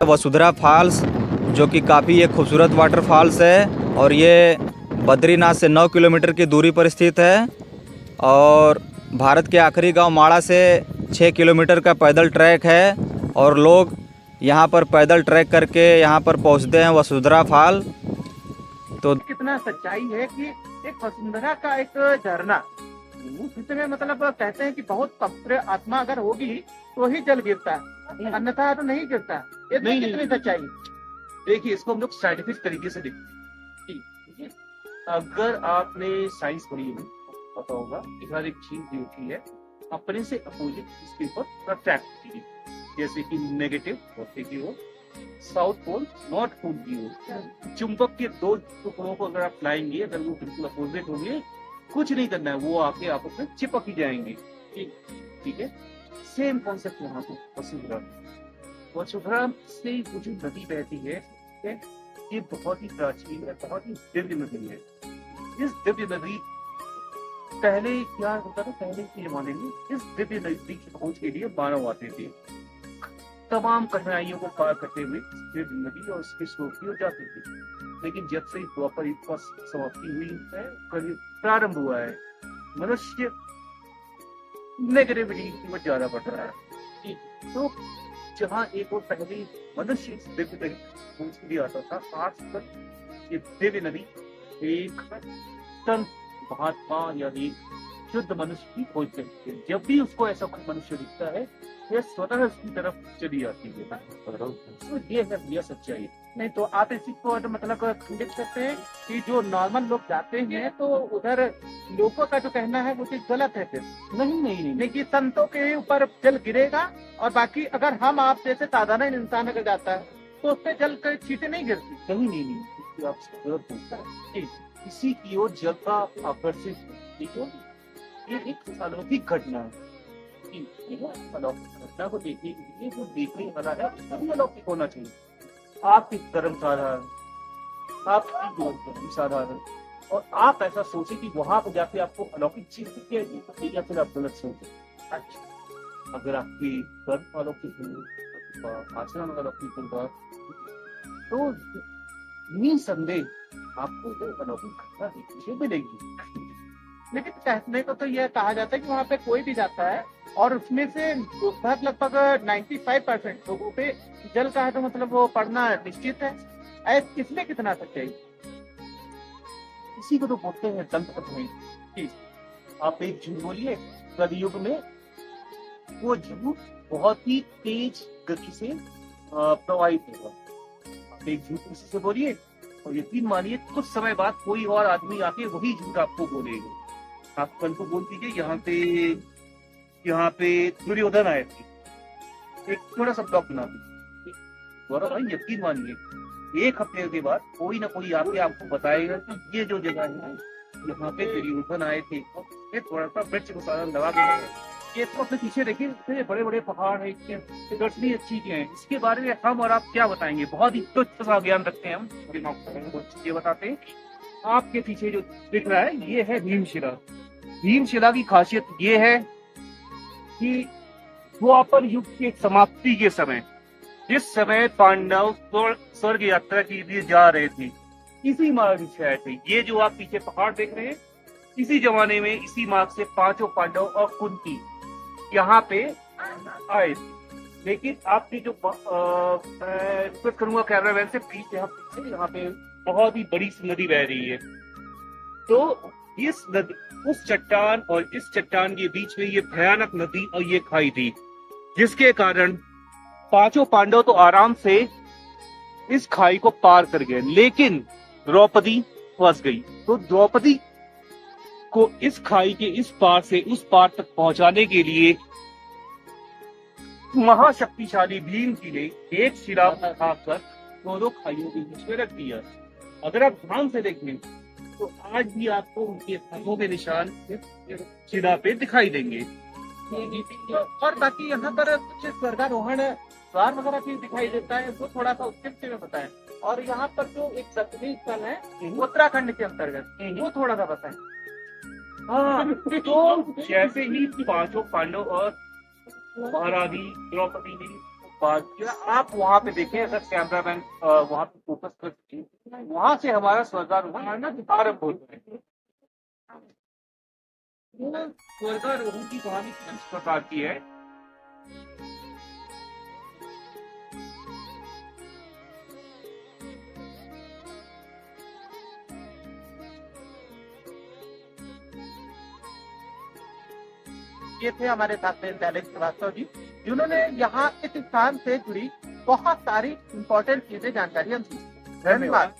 Vasundhara false, जो कि काफ़ी एक खूबसूरत वाटरफॉल्स है और ये बद्रीनाथ से 9 किलोमीटर की दूरी पर स्थित है और भारत के आखिरी गांव माड़ा से 6 किलोमीटर का पैदल ट्रैक है और लोग यहां पर पैदल ट्रैक करके यहां पर पहुंचते हैं वसुंधरा फॉल। तो कितना सच्चाई है कि एक वसुंधरा का एक झरना, जिसमें मतलब कहते हैं कि बहुत पवित्र आत्मा अगर होगी तो ही जल गिरता है, अन्यथा तो नहीं गिरता। ये नहीं, कितनी सच्चाई। देखिए, इसको हम लोग साइंटिफिक तरीके से देखते हैं। अगर आपने साइंस पढ़ी है पता होगा कि हर एक चीज जो होती है अपने से अपोजिट इसके ऊपर अट्रैक्ट होती है। जैसे कि नेगेटिव होते की हो, साउथ पोल नॉर्थ पोल की हो। चुंबक के दो टुकड़ों को अगर आप लाएंगे, अगर वो बिल्कुल अपोजिट होंगे, कुछ नहीं करना है, वो आके आपस में चिपक ही जाएंगे। ठीक है, सेम कॉन्सेप्ट यहाँ पे वसुंधरा से वो जो नदी बहती है, ये बहुत ही प्राचीन है, बहुत ही दिव्य नदी है। इस दिव्य नदी पहले क्या होता था, पहले के जमाने में इस दिव्य नदी की खोज के लिए मानव आते थे, तमाम कठिनाइयों को पार करते हुए दिव्य नदी और उसके स्रोत की ओर जाते थे। लेकिन जब से द्वापर युग की समाप्ति हुई है, कलयुग प्रारंभ हुआ है, मनुष्य नेगेटिविटी की ओर ज्यादा बढ़ रहा है। तो जहाँ एक और पहले मनुष्य इस दिव्य नदी खोज के लिए आता था, आज तक ये दिव्य नदी एक संत महात्मा या एक शुद्ध मनुष्य की खोज करती है। जब भी उसको ऐसा कोई मनुष्य दिखता है, यह स्वतः उसकी तरफ चली आती है। तो ये है भैया सच्चाई। नहीं तो आप इसी को मतलब खंडित करते हैं कि जो नॉर्मल लोग जाते हैं तो उधर लोगों का जो कहना है वो चीज गलत है। फिर नहीं कि संतों के ऊपर जल गिरेगा और बाकी अगर हम आप जैसे साधारण इंसान अगर जाता है तो उस पर जल कर छींटे नहीं गिरती। कहीं नहीं, आप गलत बोलता है। इसी की ओर जल का आकर्षित, ये एक अलौकिक घटना है। अलौकिक घटना को देखने के लिए जो देखने वाला है उसको भी अलौकिक होना चाहिए। आपकी धर्म साधारण, आपकी धर्म साधारण, और आप ऐसा सोचे कि वहां पर जाके आपको अलौकिक चीज दिखेगी, या फिर आप गलत सोचे। अच्छा, अगर आपकी धर्म अलौकिक होगा, आचरण अलौकिक होगा, तो निसंदेह आपको वो अलौकिक घटना देखने मिलेगी। लेकिन कहने को तो यह कहा जाता है कि वहाँ पे कोई भी जाता है और उसमें से लगभग 95% लोगों पे जल का है, तो मतलब वो पढ़ना निश्चित है। इसमें कितना सच्चाई। इसी को तो बोलते हैं दंत कथनी। आप एक झूठ बोलिए, कलयुग में वो झूठ बहुत ही तेज गति से प्रवाहित होगा। आप एक झूठ किसी से बोलिए और यकीन मानिए कुछ समय बाद कोई और आदमी आके वही झूठ आपको बोलेगा। आप कल को बोल दीजिए यहाँ पे दुर्योधन आए थे, एक थोड़ा सा ब्लॉक बना दीजिए, गौरव भाई यकीन मानिए 1 हफ्ते के बाद कोई ना कोई आके आपको बताएगा कि ये जो जगह है यहाँ पे दुर्योधन आए थे। तो थोड़ा सा वृक्ष को सारा लगा देगा, ये तो अपने पीछे देखिए, इतने बड़े बड़े पहाड़ है, दर्शनीय चीजें हैं, इसके बारे में हम और आप क्या बताएंगे। बहुत ही तुच्छ सा ज्ञान रखते हैं हम, ये बताते हैं। आपके पीछे जो दिख रहा है ये है भीमशिला। भीमशिला की खासियत ये है कि द्वापर युग की समाप्ति के समय, जिस समय पांडव स्वर्ग यात्रा के लिए जा रहे थे, इसी मार्ग से आए थे। ये जो आप पीछे पहाड़ देख रहे हैं, इसी जमाने में इसी मार्ग से 5 पांडव और कुंती यहाँ पे आए थे। लेकिन आपने जो रिक्वेस्ट करूंगा कैमरामैन से, प्लीज यहाँ पे बहुत ही बड़ी सी नदी बह रही है। तो इस नदी, उस चट्टान और इस चट्टान के बीच में ये भयानक नदी और ये खाई थी, जिसके कारण 5 पांडव तो आराम से इस खाई को पार कर गए, लेकिन द्रौपदी फंस गई। तो द्रौपदी को इस खाई के इस पार से उस पार तक पहुंचाने के लिए महाशक्तिशाली भीम जी ने एक शिला उठाकर दोनों खाइयों के बीच में रख दिया। अगर आप ध्यान से देखें तो आज भी आपको उनके हाथों के निशान शिला पे दिखाई देंगे। और बाकी यहाँ पर कुछ स्वर्गारोहण द्वार वगैरह भी दिखाई देता है, वो थोड़ा सा उसके बारे में बताएं। और यहाँ पर जो एक दक्षिणी स्थल है उत्तराखंड के अंतर्गत, वो थोड़ा सा बताएं। हाँ, तो जैसे ही 5 पांडव और महारानी द्रौपदी ने बात किया। आप वहाँ पे देखें, अगर कैमरामैन वहाँ पे फोकस कर सके, वहाँ से हमारा स्वर्गारोहण आरंभ होता है। वो स्वर्गारोहण की कहानी इस प्रकार की है। ये थे हमारे साथ में शैलेश श्रीवास्तव जी, जिन्होंने यहाँ इस स्थान से जुड़ी बहुत सारी इंपॉर्टेंट चीजें जानकारी हमसे। धन्यवाद।